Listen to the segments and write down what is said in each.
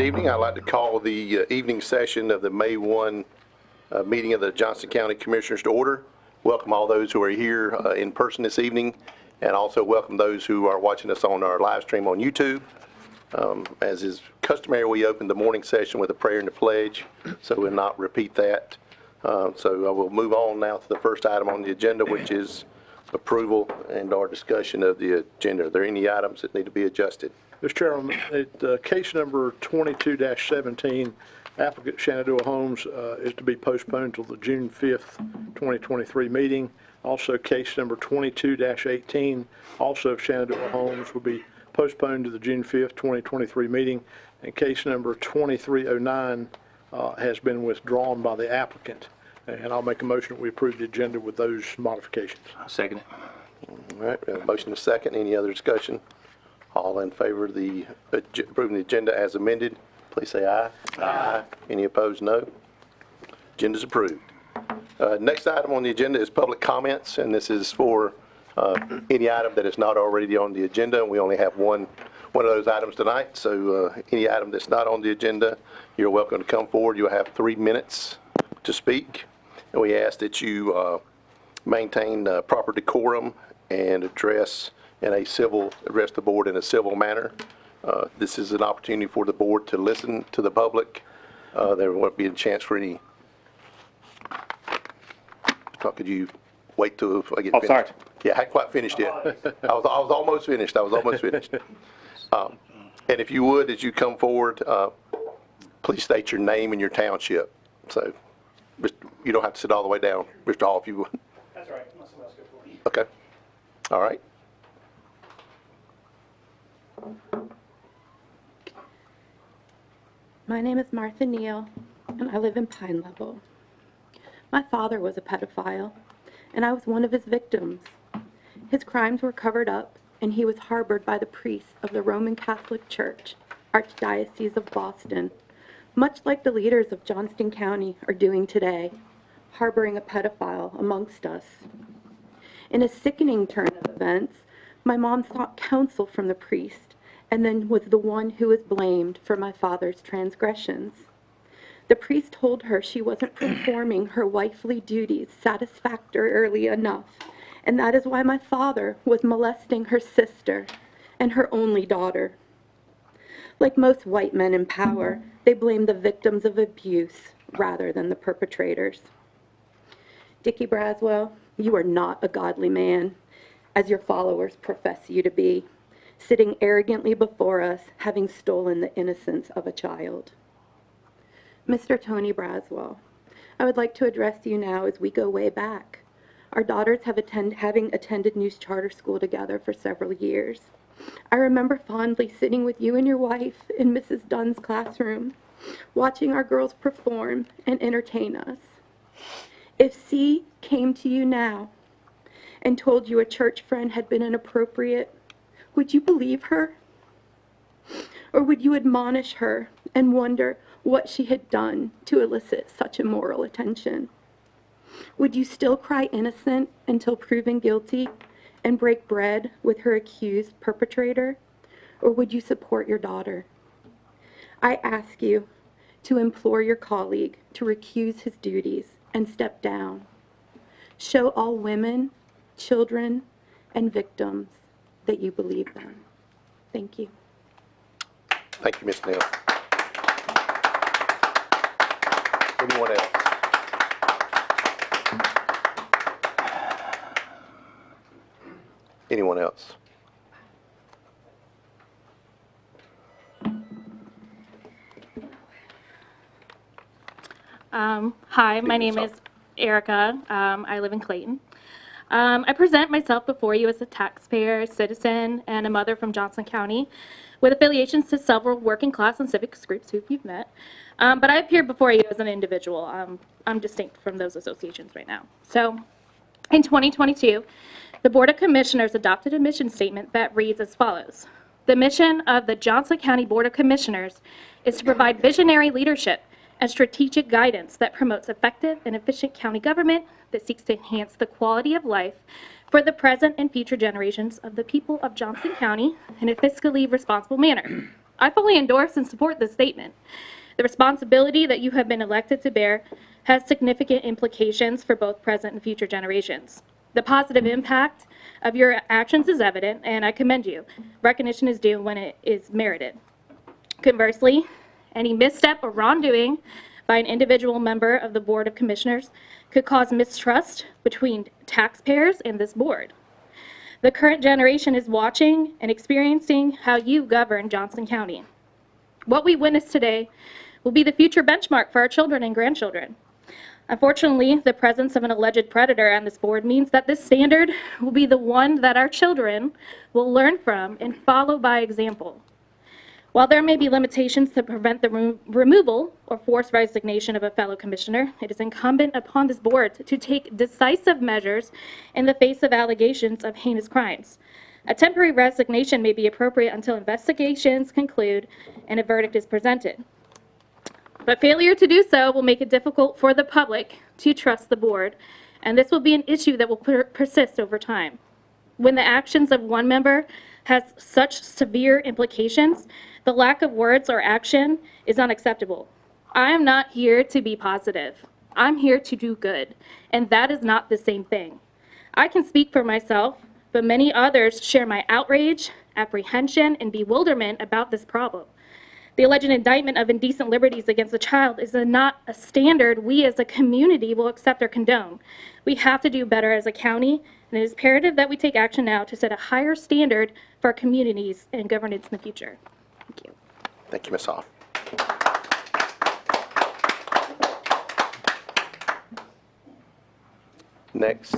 evening. I'd like to call the evening session of the May 1 meeting of the Johnston County Commissioners to order. Welcome all those who are here in person this evening, and also welcome those who are watching us on our live stream on YouTube. As is customary, we open the morning session with a prayer and a pledge, so we'll not repeat that. So I will move on now to the first item on the agenda, which is approval and our discussion of the agenda. Are there any items that need to be adjusted? Mr. Chairman, case number 22-17, applicant Shenandoah Homes is to be postponed till the June 5th, 2023 meeting. Also, case number 22-18, also Shenandoah Homes, will be postponed to the June 5th, 2023 meeting. And case number 2309 has been withdrawn by the applicant. And I'll make a motion that we approve the agenda with those modifications. I'll second it. All right, we have a motion to second. Any other discussion? All in favor of the approving the agenda as amended, please say aye. Aye. Any opposed, no. Agenda's approved. Next item on the agenda is public comments, and this is for any item that is not already on the agenda. We only have one of those items tonight, so any item that's not on the agenda, you're welcome to come forward. You'll have 3 minutes to speak, and we ask that you maintain proper decorum and address the board in a civil manner. This is an opportunity for the board to listen to the public. There won't be a chance for any. Could you wait till I get finished? Sorry. Yeah, I hadn't quite finished yet. I was almost finished. And if you would, as you come forward, please state your name and your township. So you don't have to sit all the way down, Mr. Hall, if you would. That's right. Unless someone else go for you. Okay. All right. My name is Martha Neal, and I live in Pine Level. My father was a pedophile, and I was one of his victims. His crimes were covered up, and he was harbored by the priests of the Roman Catholic Church, Archdiocese of Boston, much like the leaders of Johnston County are doing today, harboring a pedophile amongst us. In a sickening turn of events, my mom sought counsel from the priest, and then was the one who was blamed for my father's transgressions. The priest told her she wasn't performing her wifely duties satisfactorily enough, and that is why my father was molesting her sister and her only daughter. Like most white men in power, they blame the victims of abuse rather than the perpetrators. Dickie Braswell, you are not a godly man, as your followers profess you to be, sitting arrogantly before us, having stolen the innocence of a child. Mr. Tony Braswell, I would like to address you now as we go way back. Our daughters having attended News Charter School together for several years. I remember fondly sitting with you and your wife in Mrs. Dunn's classroom, watching our girls perform and entertain us. If C came to you now and told you a church friend had been inappropriate, would you believe her? Or would you admonish her and wonder what she had done to elicit such immoral attention? Would you still cry innocent until proven guilty and break bread with her accused perpetrator? Or would you support your daughter? I ask you to implore your colleague to recuse his duties and step down. Show all women, children, and victims that you believe them. Thank you. Thank you, Ms. Neal. Anyone else? Anyone else? Hi, my name is Erica. I live in Clayton. I present myself before you as a taxpayer, citizen, and a mother from Johnston County with affiliations to several working class and civic groups who you've met. But I appear before you as an individual. I'm distinct from those associations right now. So in 2022, the Board of Commissioners adopted a mission statement that reads as follows. The mission of the Johnston County Board of Commissioners is to provide visionary leadership and strategic guidance that promotes effective and efficient county government that seeks to enhance the quality of life for the present and future generations of the people of Johnston County in a fiscally responsible manner. I fully endorse and support this statement. The responsibility that you have been elected to bear has significant implications for both present and future generations. The positive impact of your actions is evident, and I commend you. Recognition is due when it is merited. Conversely, any misstep or wrongdoing by an individual member of the Board of Commissioners could cause mistrust between taxpayers and this board. The current generation is watching and experiencing how you govern Johnston County. What we witness today will be the future benchmark for our children and grandchildren. Unfortunately, the presence of an alleged predator on this board means that this standard will be the one that our children will learn from and follow by example. While there may be limitations to prevent the removal or forced resignation of a fellow commissioner, it is incumbent upon this board to take decisive measures in the face of allegations of heinous crimes. A temporary resignation may be appropriate until investigations conclude and a verdict is presented. But failure to do so will make it difficult for the public to trust the board, and this will be an issue that will persist over time. When the actions of one member has such severe implications, the lack of words or action is unacceptable. I am not here to be positive. I'm here to do good, and that is not the same thing. I can speak for myself, but many others share my outrage, apprehension, and bewilderment about this problem. The alleged indictment of indecent liberties against a child is not a standard we as a community will accept or condone. We have to do better as a county, and it is imperative that we take action now to set a higher standard for our communities and governance in the future. Thank you. Thank you, Ms. Hoff. Next.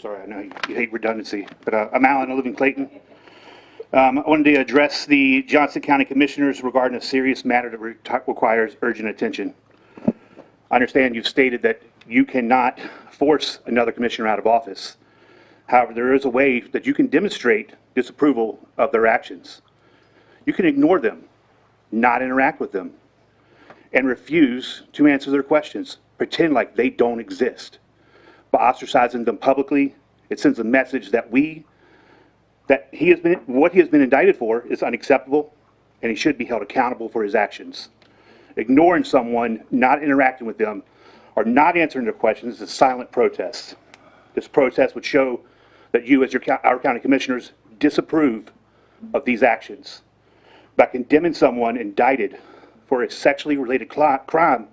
Sorry, I know you hate redundancy, but I'm Alan, I live in Clayton. I wanted to address the Johnston County Commissioners regarding a serious matter that requires urgent attention. I understand you've stated that you cannot force another commissioner out of office. However, there is a way that you can demonstrate disapproval of their actions. You can ignore them, not interact with them, and refuse to answer their questions, pretend like they don't exist. By ostracizing them publicly, it sends a message that what he has been indicted for is unacceptable, and he should be held accountable for his actions. Ignoring someone, not interacting with them, or not answering their questions is a silent protest. This protest would show that you, as our county commissioners, disapprove of these actions. By condemning someone indicted for a sexually related crime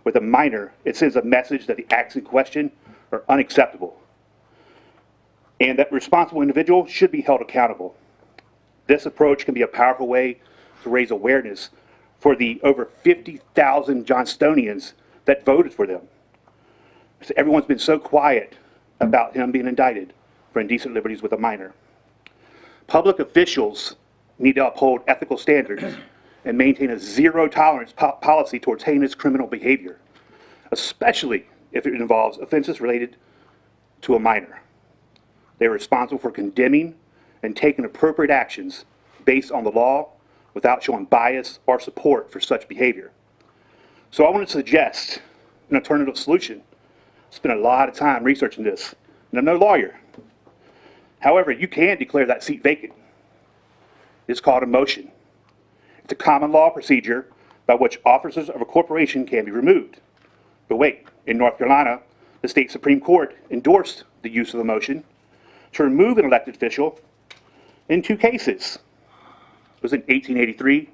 with a minor, it sends a message that the acts in question are unacceptable, and that responsible individual should be held accountable. This approach can be a powerful way to raise awareness for the over 50,000 Johnstonians that voted for them. So everyone's been so quiet about him being indicted for indecent liberties with a minor. Public officials need to uphold ethical standards and maintain a zero-tolerance policy towards heinous criminal behavior, especially if it involves offenses related to a minor. They are responsible for condemning and taking appropriate actions based on the law without showing bias or support for such behavior. So I want to suggest an alternative solution. I spent a lot of time researching this, and I'm no lawyer. However, you can declare that seat vacant. It's called a motion. It's a common law procedure by which officers of a corporation can be removed. But wait, in North Carolina, the state Supreme Court endorsed the use of the motion to remove an elected official in 2 cases. It was in 1883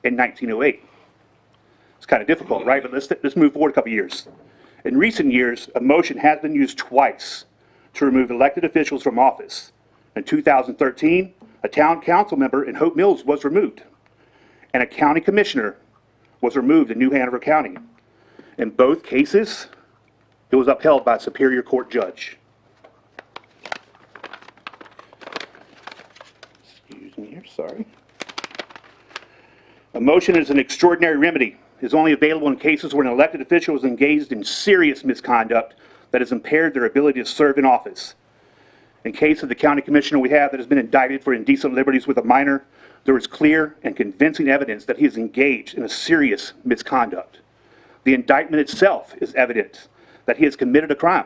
and 1908. It's kind of difficult, right? But let's move forward a couple years. In recent years, a motion has been used twice to remove elected officials from office. In 2013, a town council member in Hope Mills was removed, and a county commissioner was removed in New Hanover County. In both cases, it was upheld by a Superior Court judge. Excuse me here, sorry. A motion is an extraordinary remedy. It is only available in cases where an elected official is engaged in serious misconduct that has impaired their ability to serve in office. In case of the county commissioner we have that has been indicted for indecent liberties with a minor, there is clear and convincing evidence that he is engaged in a serious misconduct. The indictment itself is evidence that he has committed a crime,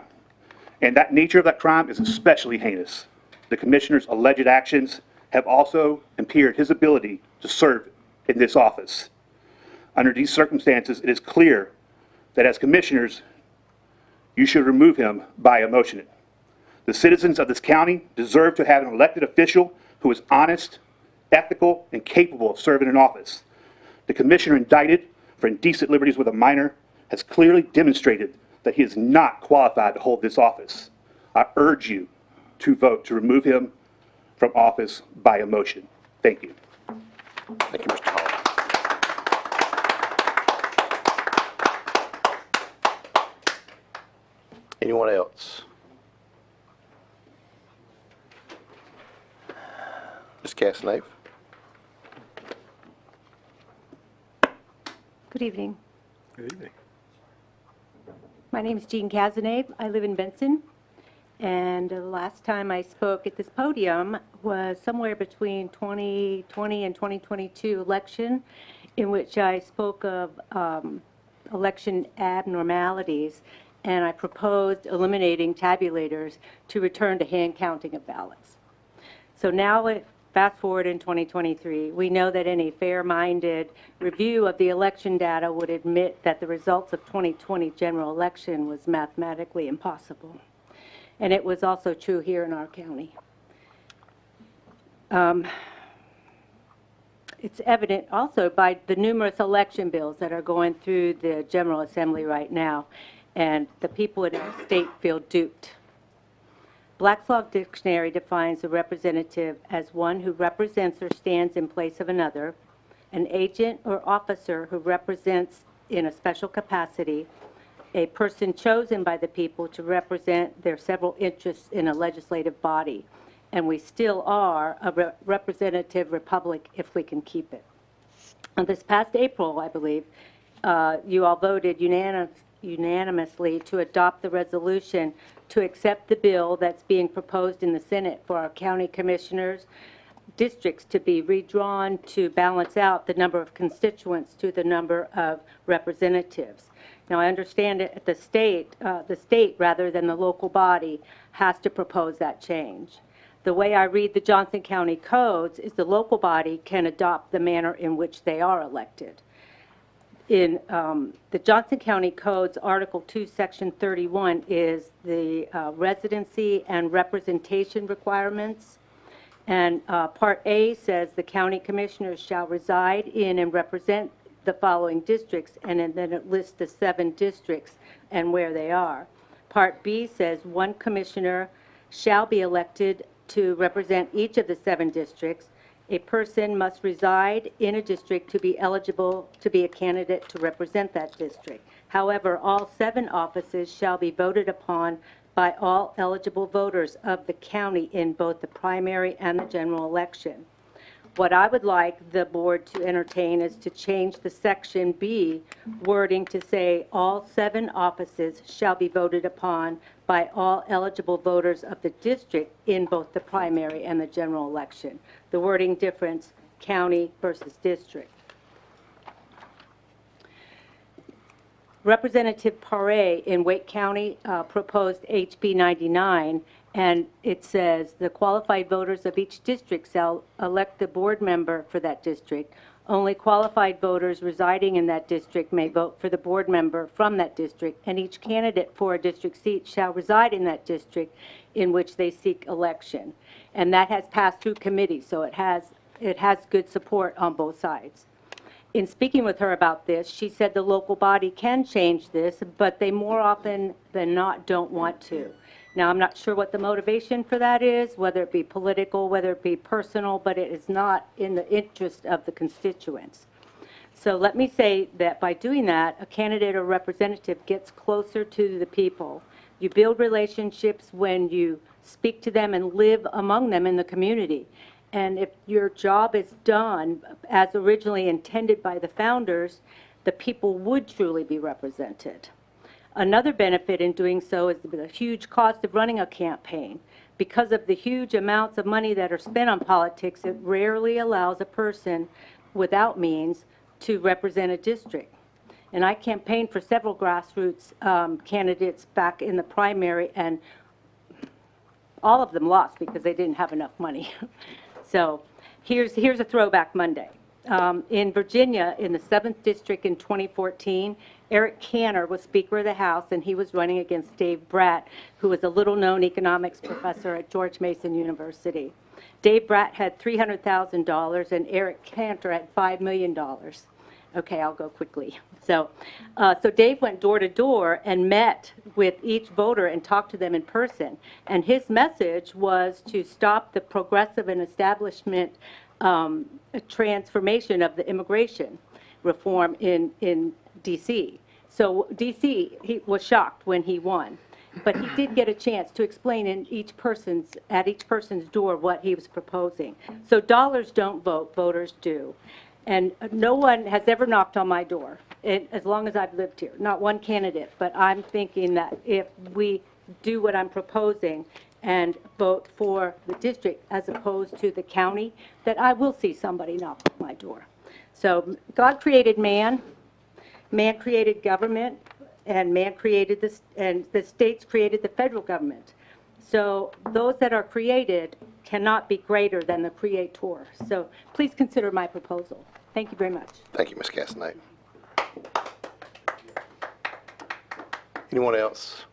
and that nature of that crime is especially heinous. The commissioner's alleged actions have also impaired his ability to serve in this office. Under these circumstances, it is clear that as commissioners, you should remove him by a motion. The citizens of this county deserve to have an elected official who is honest, ethical, and capable of serving in office. The commissioner indicted for indecent liberties with a minor has clearly demonstrated that he is not qualified to hold this office. I urge you to vote to remove him from office by a motion. Thank you. Thank you, Mr. Hall. Anyone else? Ms. Casanave? Good evening. Good evening. My name is Jean Cazenave. I live in Benson. And the last time I spoke at this podium was somewhere between 2020 and 2022 election, in which I spoke of election abnormalities, and I proposed eliminating tabulators to return to hand counting of ballots. So now, fast forward in 2023, we know that any fair-minded review of the election data would admit that the results of 2020 general election was mathematically impossible. And it was also true here in our county. It's evident also by the numerous election bills that are going through the General Assembly right now, and the people in our state feel duped. Black's Law Dictionary defines a representative as one who represents or stands in place of another, an agent or officer who represents in a special capacity, a person chosen by the people to represent their several interests in a legislative body. And we still are a representative republic if we can keep it. And this past April, I believe, you all voted unanimously to adopt the resolution to accept the bill that's being proposed in the Senate for our county commissioners' districts to be redrawn to balance out the number of constituents to the number of representatives. Now, I understand it, the state rather than the local body has to propose that change. The way I read the Johnston County codes is the local body can adopt the manner in which they are elected. In the Johnston County Codes, Article 2, Section 31 is the residency and representation requirements. And Part A says the county commissioners shall reside in and represent the following districts, and then it lists the 7 districts and where they are. Part B says one commissioner shall be elected to represent each of the 7 districts. A person must reside in a district to be eligible to be a candidate to represent that district. However, all 7 offices shall be voted upon by all eligible voters of the county in both the primary and the general election. What I would like the board to entertain is to change the Section B wording to say all 7 offices shall be voted upon by all eligible voters of the district in both the primary and the general election. The wording difference, county versus district. Representative Paré in Wake County proposed HB 99, and it says the qualified voters of each district shall elect the board member for that district. Only qualified voters residing in that district may vote for the board member from that district, and each candidate for a district seat shall reside in that district in which they seek election. And that has passed through committee, so it has good support on both sides. In speaking with her about this, she said the local body can change this, but they more often than not don't want to. Now, I'm not sure what the motivation for that is, whether it be political, whether it be personal, but it is not in the interest of the constituents. So let me say that by doing that, a candidate or representative gets closer to the people. You build relationships when you speak to them and live among them in the community. And if your job is done as originally intended by the founders, the people would truly be represented. Another benefit in doing so is the huge cost of running a campaign. Because of the huge amounts of money that are spent on politics, it rarely allows a person without means to represent a district. And I campaigned for several grassroots candidates back in the primary, and all of them lost because they didn't have enough money. So here's a throwback Monday. In Virginia, in the 7th District in 2014, Eric Cantor was Speaker of the House, and he was running against Dave Bratt, who was a little-known economics professor at George Mason University. Dave Bratt had $300,000, and Eric Cantor had $5 million. Okay, I'll go quickly. So Dave went door to door and met with each voter and talked to them in person. And his message was to stop the progressive and establishment transformation of the immigration reform in D.C. So D.C., he was shocked when he won. But he did get a chance to explain at each person's door what he was proposing. So dollars don't vote, voters do. And no one has ever knocked on my door, as long as I've lived here. Not one candidate, but I'm thinking that if we do what I'm proposing and vote for the district as opposed to the county, that I will see somebody knock on my door. So God created man, man created government, and man created this, and the states created the federal government. So those that are created cannot be greater than the creator. So please consider my proposal. Thank you very much. Thank you, Ms. Castanet. Anyone else?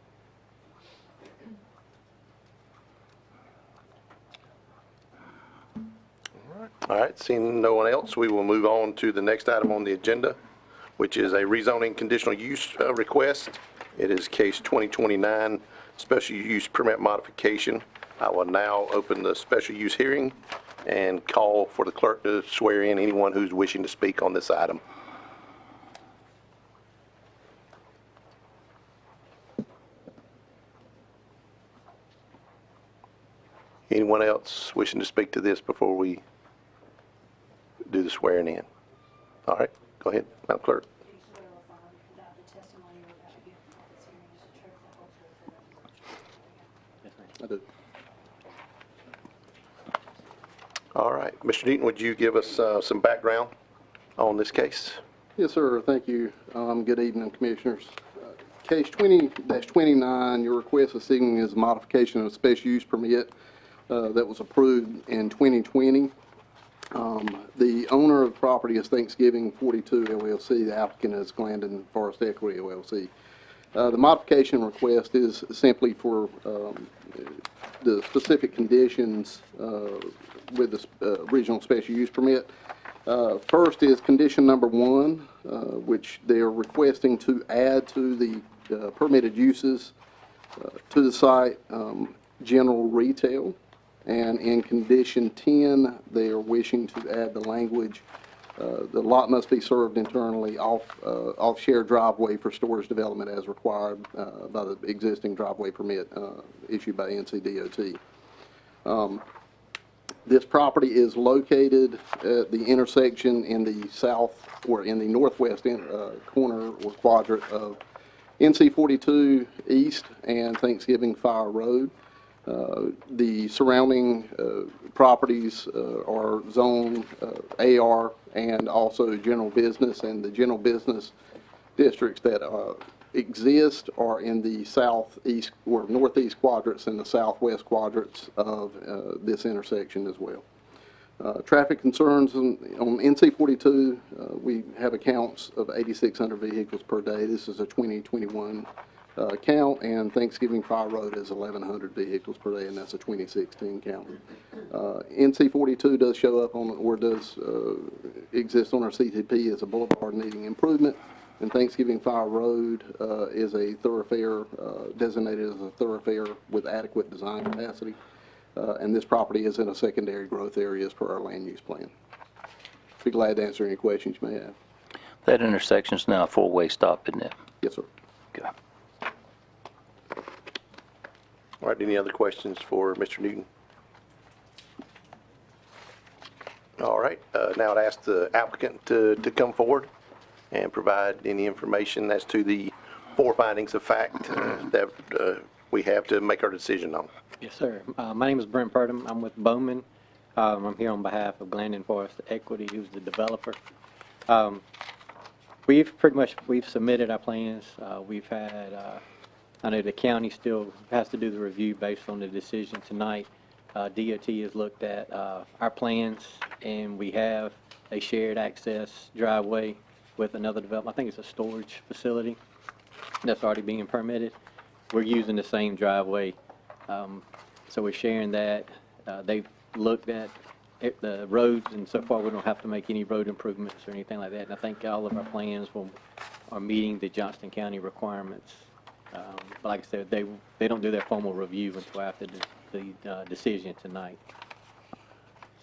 All right, seeing no one else, we will move on to the next item on the agenda, which is a rezoning conditional use request. It is case 2029, special use permit modification. I will now open the special use hearing and call for the clerk to swear in anyone who's wishing to speak on this item. Anyone else wishing to speak to this before we do the swearing in? All right, go ahead, Madam Clerk. I do. All right, Mr. Deaton, would you give us some background on this case? Yes, sir. Thank you. Good evening, Commissioners. Case 20-29, your request is seeking is a modification of a special use permit that was approved in 2020. The owner of the property is Thanksgiving 42 LLC. The applicant is Glandon Forest Equity LLC. The modification request is simply for the specific conditions with the original special use permit. First is condition number 1, which they are requesting to add to the permitted uses to the site general retail. And in condition 10, they are wishing to add the language, the lot must be served internally off shared driveway for storage development as required by the existing driveway permit issued by NCDOT. This property is located at the intersection in the south, or in the northwest corner or quadrant of NC 42 East and Thanksgiving Fire Road. The surrounding properties are zone AR and also general business, and the general business districts that exist are in the southeast or northeast quadrants and the southwest quadrants of this intersection as well. Traffic concerns on NC 42, we have accounts of 8,600 vehicles per day. This is a 2021 count, and Thanksgiving Fire Road is 1,100 vehicles per day, and that's a 2016 count. NC 42 does show up on, or does exist on our CTP as a boulevard needing improvement, and Thanksgiving Fire Road is a thoroughfare, designated as a thoroughfare with adequate design capacity, and this property is in a secondary growth area as per our land use plan. Be glad to answer any questions you may have. That intersection's now a four-way stop, isn't it? Yes, sir. Okay. All right, any other questions for Mr. Newton? All right, now I'd ask the applicant to come forward and provide any information as to the 4 findings of fact that we have to make our decision on. Yes, sir. My name is Brent Purdom. I'm with Bowman. I'm here on behalf of Glandon Forest Equity, who's the developer. We've submitted our plans. We've had, I know the county still has to do the review based on the decision tonight. DOT has looked at our plans, and we have a shared access driveway with another development. I think it's a storage facility that's already being permitted. We're using the same driveway, so we're sharing that. They've looked at the roads, and so far we don't have to make any road improvements or anything like that. And I think all of our plans are meeting the Johnston County requirements. But like I said, they don't do their formal review until after the decision tonight.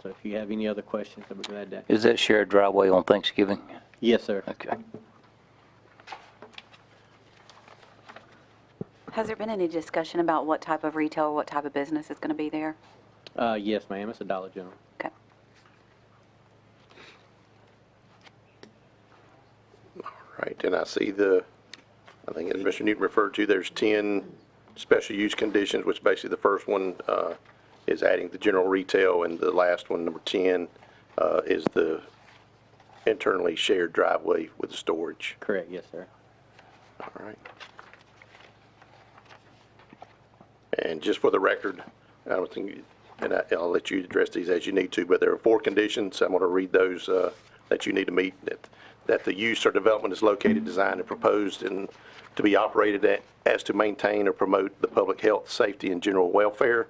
So if you have any other questions, I'll be glad to. Is that shared driveway on Thanksgiving? Yes, sir. Okay. Has there been any discussion about what type of retail or what type of business is going to be there? Yes, ma'am. It's a Dollar General. Okay. Right, and I see I think as Mr. Newton referred to, there's 10 special use conditions, which basically the first one is adding the general retail, and the last one, number 10, is the internally shared driveway with the storage. Correct. Yes, sir. All right. And just for the record, I don't think, and I'll let you address these as you need to, but there are 4 conditions. I'm going to read those that you need to meet. That the use or development is located, designed, and proposed and to be operated as to maintain or promote the public health, safety, and general welfare.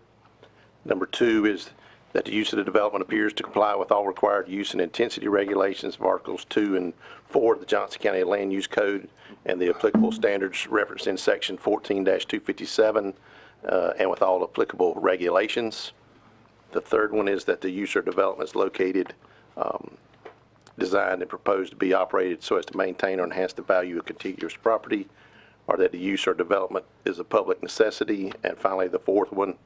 Number 2 is that the use of the development appears to comply with all required use and intensity regulations of Articles 2 and 4 of the Johnston County Land Use Code and the applicable standards referenced in Section 14-257 and with all applicable regulations. The third one is that the use or development is located, designed and proposed to be operated so as to maintain or enhance the value of contiguous property, or that the use or development is a public necessity. And finally, the fourth one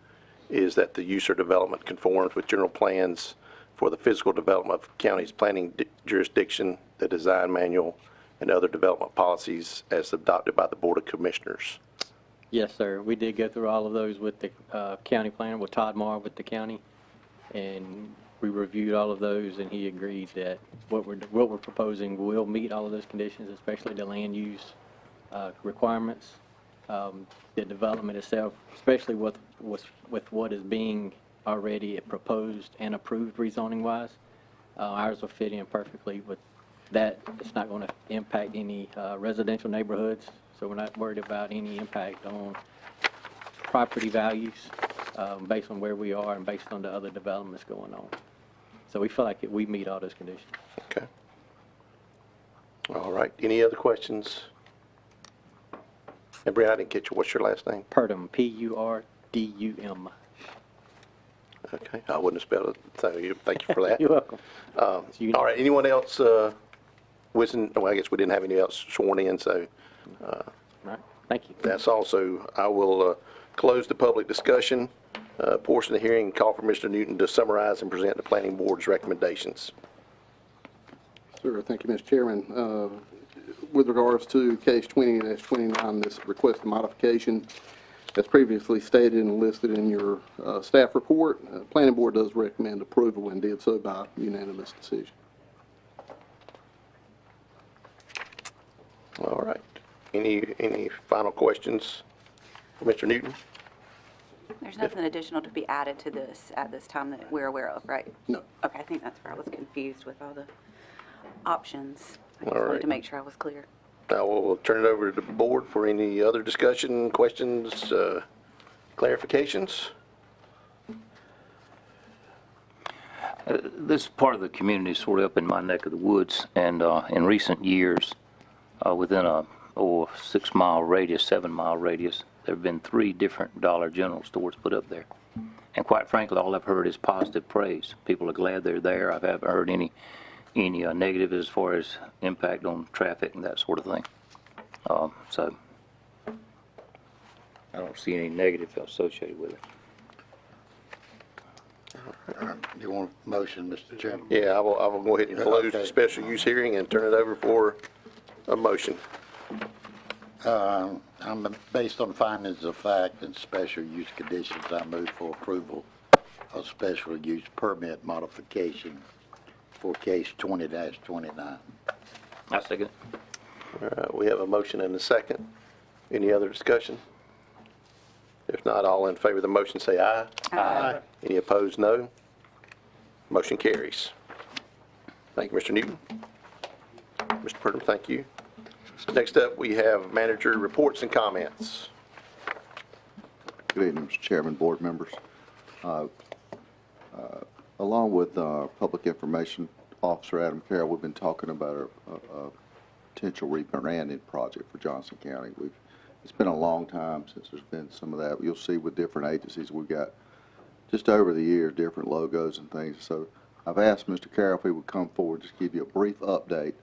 is that the use or development conforms with general plans for the physical development of county's planning jurisdiction, the design manual, and other development policies as adopted by the Board of Commissioners. Yes, sir. We did go through all of those with the county planner, with Todd Marr with the county, and we reviewed all of those, and he agreed that what we're proposing will meet all of those conditions, especially the land use requirements, the development itself, especially with what is being already proposed and approved rezoning wise. Ours will fit in perfectly with that. It's not going to impact any residential neighborhoods, so we're not worried about any impact on property values based on where we are and based on the other developments going on. So we feel like we meet all those conditions. Okay. All right. Any other questions? And Brian, I didn't catch you. What's your last name? Purdum, P-U-R-D-U-M. Okay. I wouldn't have spelled it. So thank you for that. You're welcome. All right. Anyone else wishing? Well, I guess we didn't have any else sworn in, so All right. Thank you. that's also. I will close the public discussion portion of the hearing and call for Mr. Newton to summarize and present the planning board's recommendations. Sir, thank you, Mr. Chairman. With regards to case 20-29, this request of modification, as previously stated and listed in your staff report, planning board does recommend approval and did so by unanimous decision. All right. Any final questions for Mr. Newton? There's nothing additional to be added to this at this time that we're aware of, right? No. Okay, I think that's where I was confused with all the options. I just All wanted right. to make sure I was clear. I will turn it over to the board for any other discussion, questions, clarifications. This part of the community is sort of up in my neck of the woods, and in recent years, within a 6-mile radius, 7-mile radius, there have been 3 different Dollar General stores put up there. And quite frankly, all I've heard is positive praise. People are glad they're there. I haven't heard any negative as far as impact on traffic and that sort of thing. So I don't see any negative associated with it. You want a motion, Mr. Chairman? Yeah, I will go ahead and close the Okay. special use hearing and turn it over for a motion. Based on findings of fact and special use conditions, I move for approval of special use permit modification for case 20-29. I second it. All right, we have a motion and a second. Any other discussion? If not, all in favor of the motion say aye. Aye. Any opposed, no. Motion carries. Thank you, Mr. Newton. Mr. Purdom, thank you. Next up, we have manager reports and comments. Good evening, Mr. Chairman, board members. Along with Public Information Officer Adam Carroll, we've been talking about a potential rebranding project for Johnston County. It's been a long time since there's been some of that. You'll see with different agencies, we've got just over the years different logos and things. So I've asked Mr. Carroll if he would come forward, just give you a brief update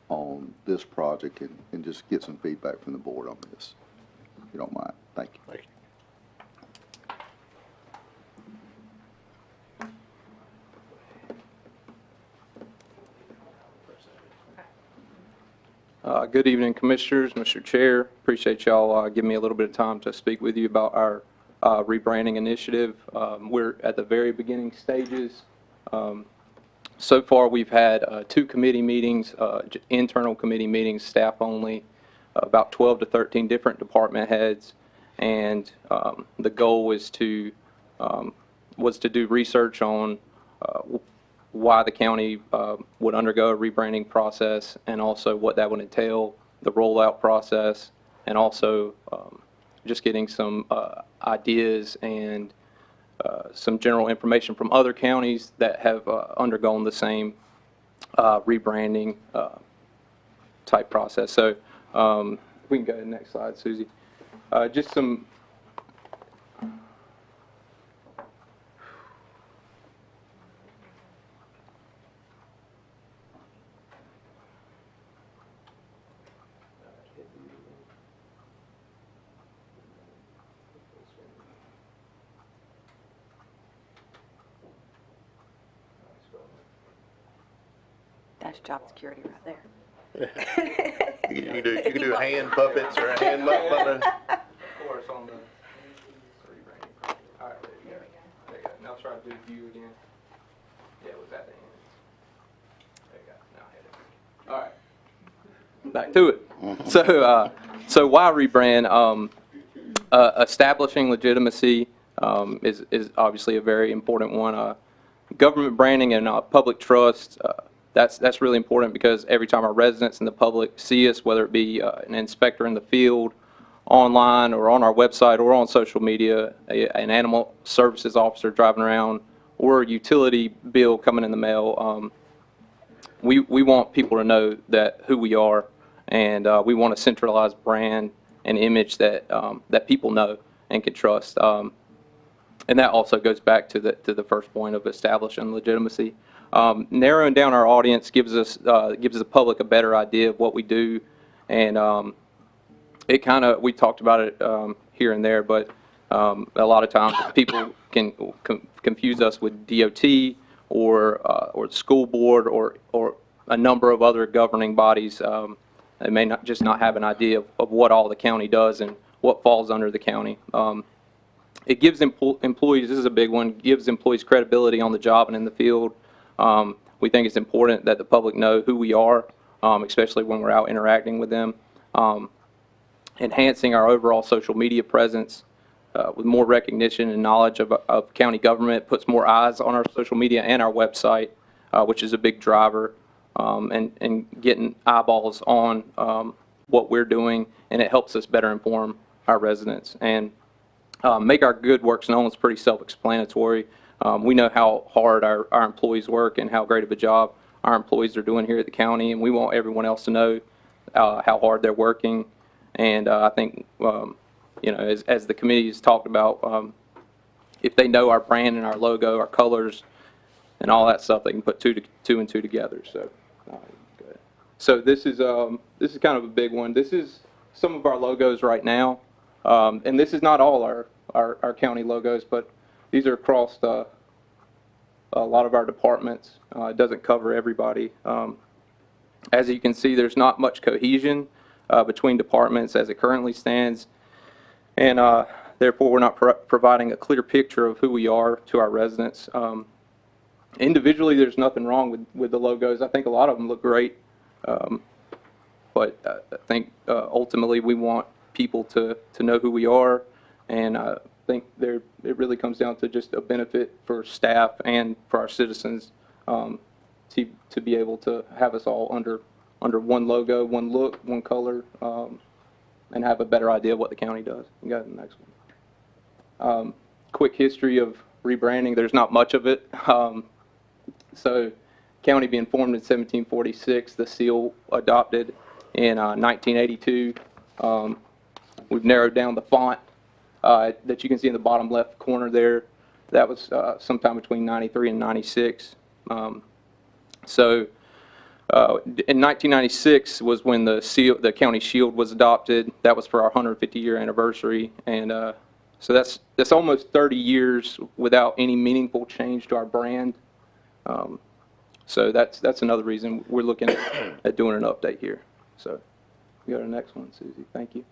on this project and just get some feedback from the board on this, if you don't mind. Thank you. Thank you. Good evening, Commissioners, Mr. Chair. Appreciate y'all giving me a little bit of time to speak with you about our rebranding initiative. We're at the very beginning stages. So far, we've had 2 committee meetings, internal committee meetings, staff only, about 12 to 13 different department heads, and the goal was to do research on why the county would undergo a rebranding process, and also what that would entail, the rollout process, and also just getting some ideas and some general information from other counties that have undergone the same rebranding type process. So we can go to the next slide, Susie. Just some That's job security right there. You can do hand puppets or a hand muppet. Of course, on the rebranding. All right, there you go. There you go. Now try to do view again. Yeah, it was at the end. There you go. Now hit it. All right. Back to it. So why rebrand? Establishing legitimacy is obviously a very important one. Government branding and public trust. That's really important, because every time our residents and the public see us, whether it be an inspector in the field, online, or on our website, or on social media, an animal services officer driving around, or a utility bill coming in the mail, we want people to know that who we are, and we want a centralized brand and image that that people know and can trust. And that also goes back to the first point of establishing legitimacy. Narrowing down our audience gives the public a better idea of what we do, and we talked about it here and there, but a lot of times people can confuse us with DOT or the school board or a number of other governing bodies. They may not have an idea of what all the county does and what falls under the county. It gives employees, this is a big one, gives employees credibility on the job and in the field. We think it's important that the public know who we are, especially when we're out interacting with them. Enhancing our overall social media presence with more recognition and knowledge of county government puts more eyes on our social media and our website, which is a big driver, and getting eyeballs on what we're doing, and it helps us better inform our residents. And make our good works known is pretty self-explanatory. We know how hard our employees work and how great of a job our employees are doing here at the county, and we want everyone else to know how hard they're working. And I think, as the committee has talked about, if they know our brand and our logo, our colors, and all that stuff, they can put two and two together. So, good. So this is kind of a big one. This is some of our logos right now, and this is not all our county logos, but these are across a lot of our departments. It doesn't cover everybody. As you can see, there's not much cohesion between departments as it currently stands, and therefore we're not providing a clear picture of who we are to our residents. Individually, there's nothing wrong with the logos. I think a lot of them look great, but but I think ultimately we want people to know who we are, and I think it really comes down to just a benefit for staff and for our citizens to be able to have us all under one logo, one look, one color, and have a better idea of what the county does. You got the next one. Quick history of rebranding. There's not much of it. So county being formed in 1746, the seal adopted in 1982. We've narrowed down the font that you can see in the bottom left corner there. That was sometime between 93 and 96. In 1996 was when the county shield was adopted. That was for our 150-year anniversary, and so that's almost 30 years without any meaningful change to our brand. So that's another reason we're looking at doing an update here. So you go to the next one, Susie. Thank you.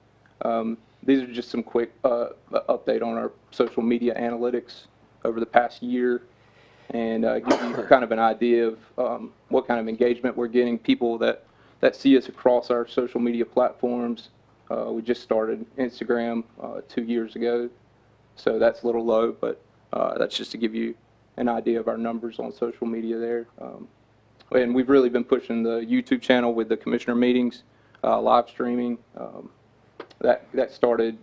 These are just some quick update on our social media analytics over the past year, and give you kind of an idea of what kind of engagement we're getting, people that see us across our social media platforms. We just started Instagram 2 years ago, so that's a little low, but that's just to give you an idea of our numbers on social media there. And we've really been pushing the YouTube channel with the commissioner meetings, live streaming. That started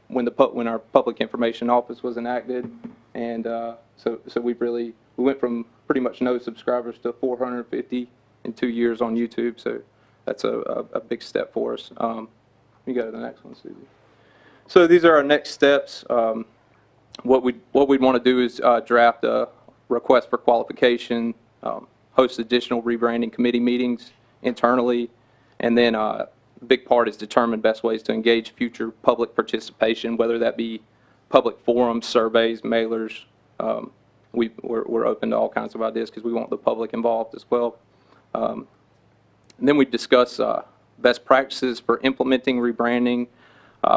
when our public information office was enacted, and so we went from pretty much no subscribers to 450 in 2 years on YouTube. So that's a big step for us. You go to the next one, Susie. So these are our next steps. What we'd want to do is draft a request for qualification, host additional rebranding committee meetings internally, and then a big part is determine best ways to engage future public participation, whether that be public forums, surveys, mailers. We're open to all kinds of ideas because we want the public involved as well. And then we discuss best practices for implementing rebranding.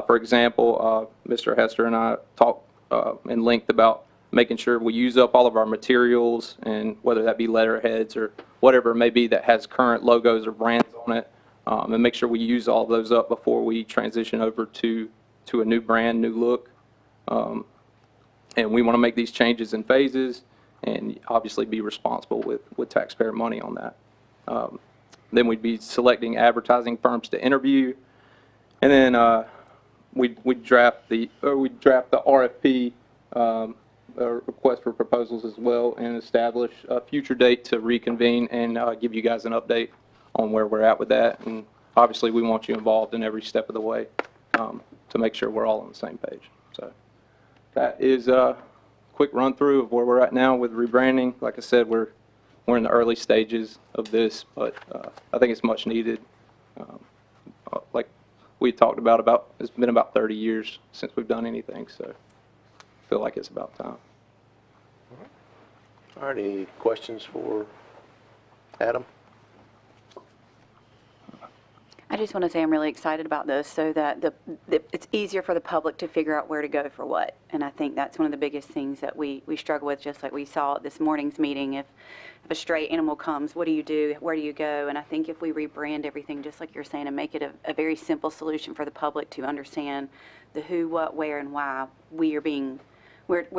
For example, Mr. Hester and I talked in length about making sure we use up all of our materials, and whether that be letterheads or whatever it may be that has current logos or brands on it, and make sure we use all those up before we transition over to a new brand, new look. And we want to make these changes in phases and obviously be responsible with taxpayer money on that. Then we'd be selecting advertising firms to interview, and then we'd draft the RFP, request for proposals as well, and establish a future date to reconvene and give you guys an update on where we're at with that. And obviously we want you involved in every step of the way to make sure we're all on the same page. So that is a quick run through of where we're at now with rebranding. Like I said, we're in the early stages of this, but I think it's much needed. Like we talked about it's been about 30 years since we've done anything, so I feel like it's about time. All right, any questions for Adam? I just want to say I'm really excited about this so that it's easier for the public to figure out where to go for what. And I think that's one of the biggest things that we struggle with, just like we saw at this morning's meeting. If a stray animal comes, what do you do? Where do you go? And I think if we rebrand everything, just like you're saying, and make it a very simple solution for the public to understand the who, what, where, and why we're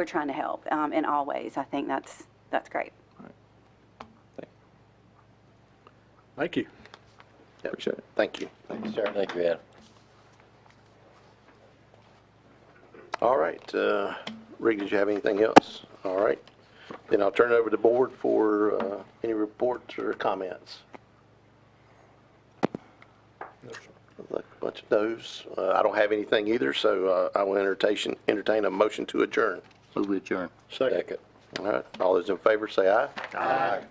trying to help in all ways. I think that's great. Thank you. Yep. Appreciate it. Thank you. Thank you, sir. Thank you, Adam. All right, Rick, did you have anything else? All right, then I'll turn it over to the board for any reports or comments. Like a bunch of those. I don't have anything either, so I will entertain a motion to adjourn. Move to adjourn. Second. All right, all those in favor say aye. Aye.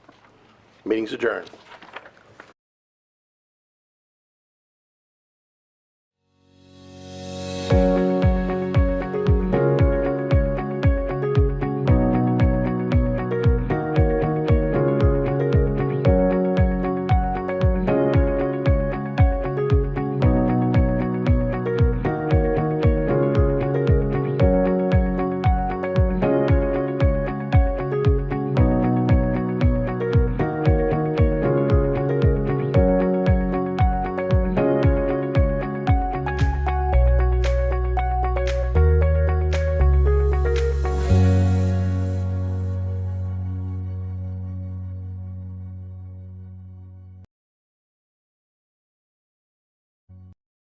Meeting's adjourned.